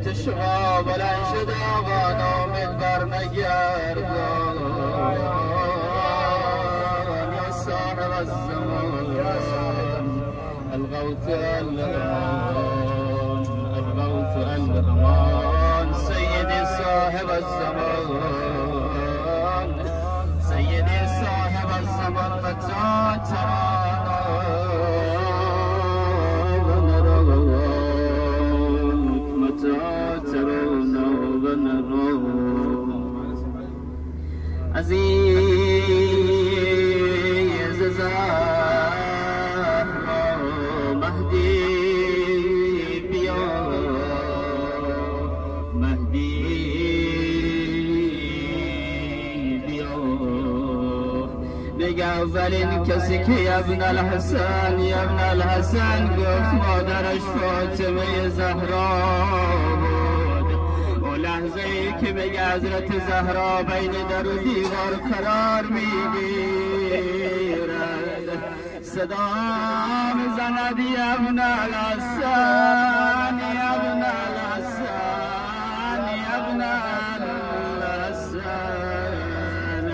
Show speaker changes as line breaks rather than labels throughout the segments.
بیت شما بلند شد آقا نامید بر نگردان یا صاحب الزمان الغوث الامان الغوث الامان سيدي صاحب الزمان سيدي صاحب الزمان متى ترانا ونراك متى ترانا ونراك عزيز زهرا مهدي بیا مهدی بیا بگه اولین کسی که ابن الحسن گفت مادرش فاطمه زهرا بود. اون لحظه ای که بگه حضرت زهرا بین در و دیوار قرار میگیرد صدا میزند ابن الحسن ابن الحسن ابن الحسن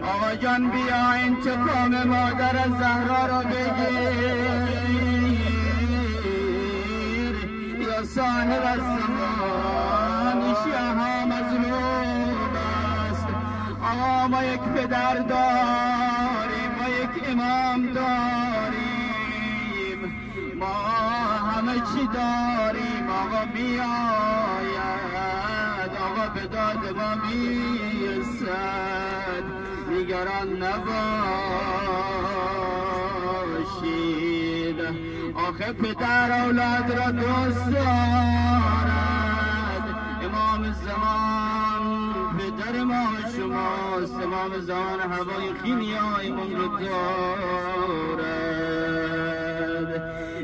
آقا جان بیا انتقام مادر زهرا رو بگیر یا صاحب الزمان شیعه مظلوم است. آقا ما یک پدر داریم ما یک امام داریم ما همه چی داریم. آقا بیاید آقا به داد ما میرسد نگران نباشید. آخه پدر اولاد را دوست دارد. امام زمان پدر ما شماست. امام زمان هوای خیلیایمون رو دارد.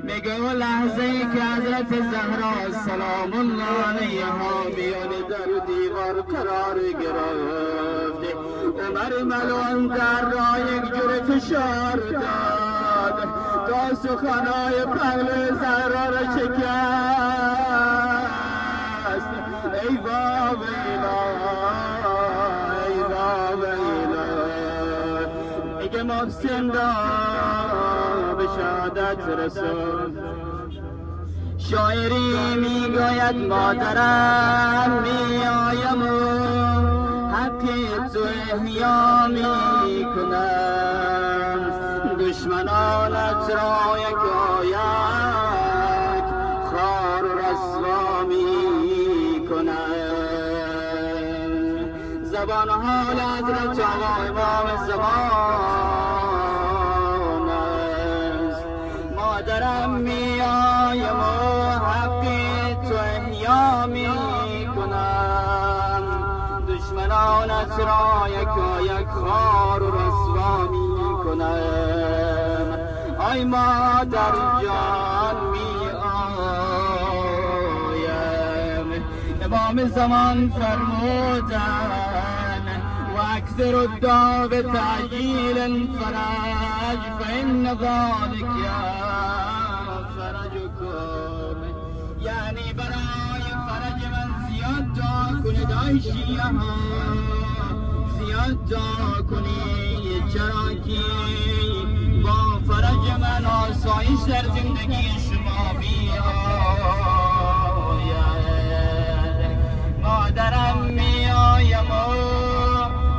میگه اون لحظه ای که حضرت زهرا سلام الله علیها میان در و دیوار قرار گرفت عمر ملعون در را یک جور فشار داد تا سخنهای پهلوی زهرا را شکست. ای ویلا ای ویلا میگه محسن را به شهادت رسول. شاعری میگوید مادرم میایم و حق تو احیا میکنم دشمنانت را یکایک خوار و رسوا میکنم. زبان حال حضرت آقا امام زمان است. مادرم میایم و حق تو احیا میکنم دشمنانت را یکایک خوار و رسوا میکنم. آی مادر جان میایم. امام زمان فرمودن و اکثر الدعا به تعجیل الفرج فإن ذلك فرجكم. یعنی برای فرج من زیاد دعا کنید ای شیعه ها زیاد دعا کنید چرا که با فرج من آسایش در زندگی شما بیاید. مادرم میایم و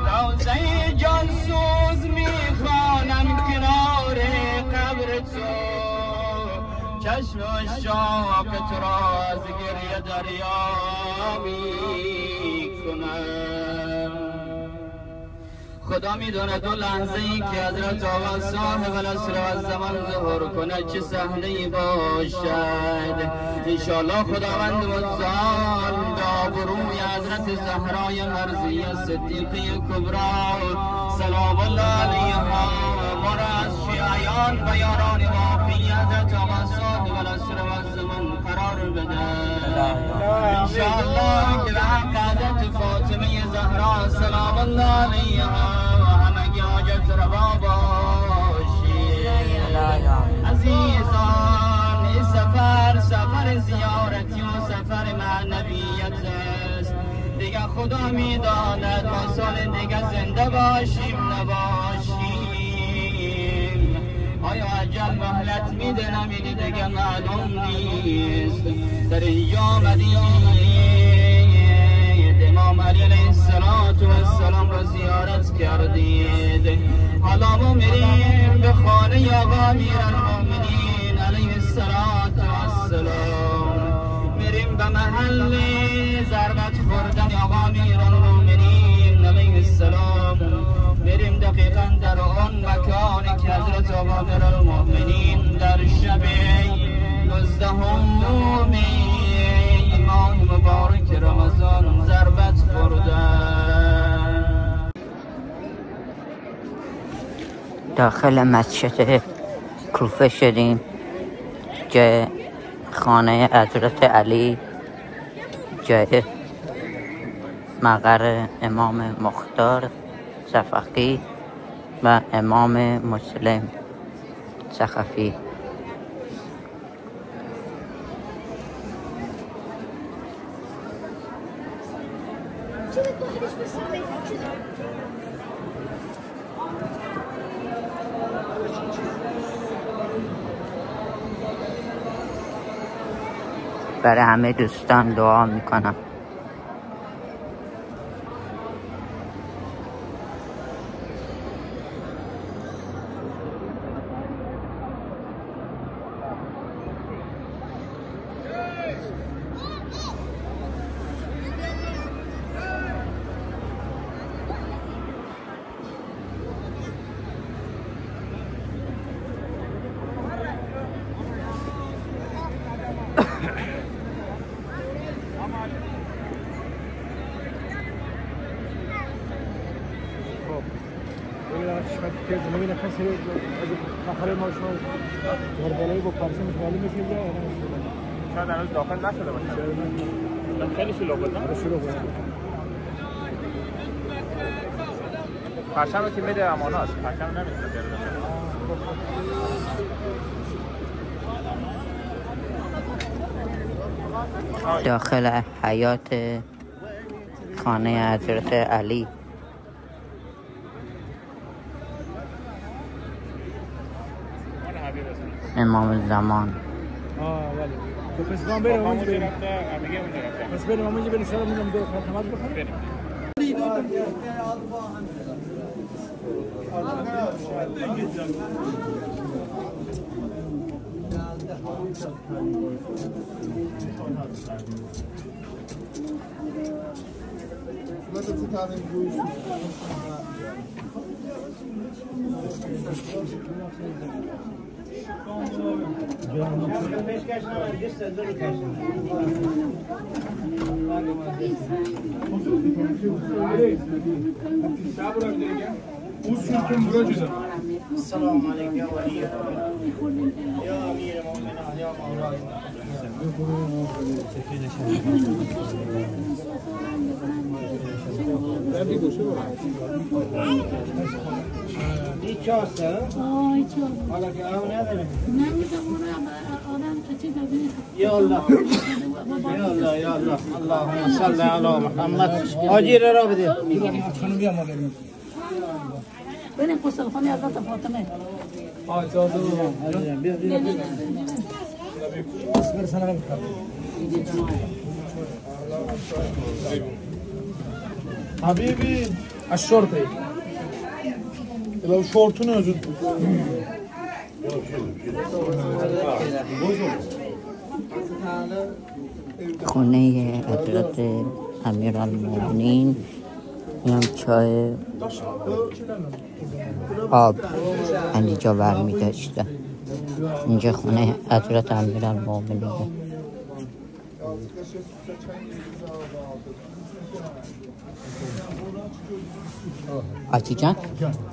روضه جانسوز میخوانم کنار قبر تو چشم عشاق تو را از گریه دریا میکنم. خدا میدونه دو لحظه ای که حضرت آقا صاحب العصر و الزمان ظهور کنه چه صحنه ای باشد. انشاءالله خداوند متعال دابروی حضرت زهرای مرضیه صدیقه کبرا سلام الله علیها ما را از شیعیان و یاران واقعی حضرت آقا صاحب العصر و الزمان قرار بده. انشاءالله که به حق حضرت فاطمه زهرا سلام الله علیها و همگی حاجت روا باشید. عزیزان سفر زیارتی و سفر معنوی خدا میداند ما سال دیگه زنده باشیم نباشیم. آیا اجل مهلت میده نمیده دیگه معلوم نیست. در اینجا آمدید امام علی علیه السلام را زیارت کردید. حالا ما میریم به خانه آقا امیرالمؤمنین علیه السلام. میریم به محل ضربت خوردن آقا امیرالمؤمنین علیه السلام. میریم دقیقا در آن مکانی که حضرت آقا امیرالمؤمنین در شب 19 ماه مبارک رمضان ضربت خوردن.
داخل مسجد کوفه شدیم، جای خانه حضرت علی، جای مقر امام مختار صفقی و امام مسلم سقفی. برای همه دوستان دعا میکنم.
زمین کسی از داخل ما شما گردالایی با پرسه متولی میشیم یا شاید هنوز داخل نشده باشه. خیلی شلوغ بود نه؟ شلوغ بود. پرچم که میده اماناست. پرچم نمیتونه بیاره.
داخل حیات خانه حضرت علی. امام زمان.
ولی تو پس ما بریم اونجا بریم. پس بریم اونجا بریم سلام میگم دو نماز بخونیم.
السلام عليك يا ولي يا امير المؤمنين يا مولاي يا الله يا الله يا الله اللهم صل على محمد حاجی را بده
بین پستخانه حضرت فاطمه
حبیبی الشرطه لو شورتونه وجود
خونه حضرت امیرالمؤمنین. اینم چای آب اینجا برمی داشته. اینجا خونه حضرت امیرالمؤمنین. آتی جان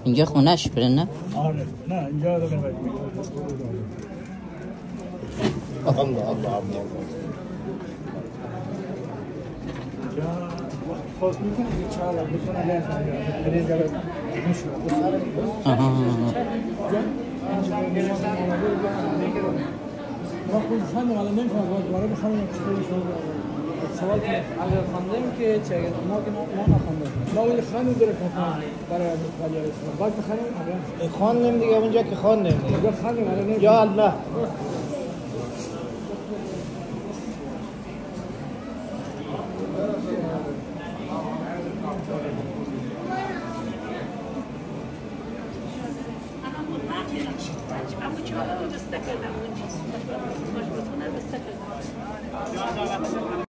اینجا خونهش بره نه؟
آره نه اینجا رو ببرید. الله الله
سوال کنم اگر خواندیم که چه ما که ما نخواندیم ما ولی خواندیم داره که برای ولی اسلام بعد بخونیم اگر
خواندیم دیگه اونجا که خواندیم
اگر خواندیم الان
یا الله
I'm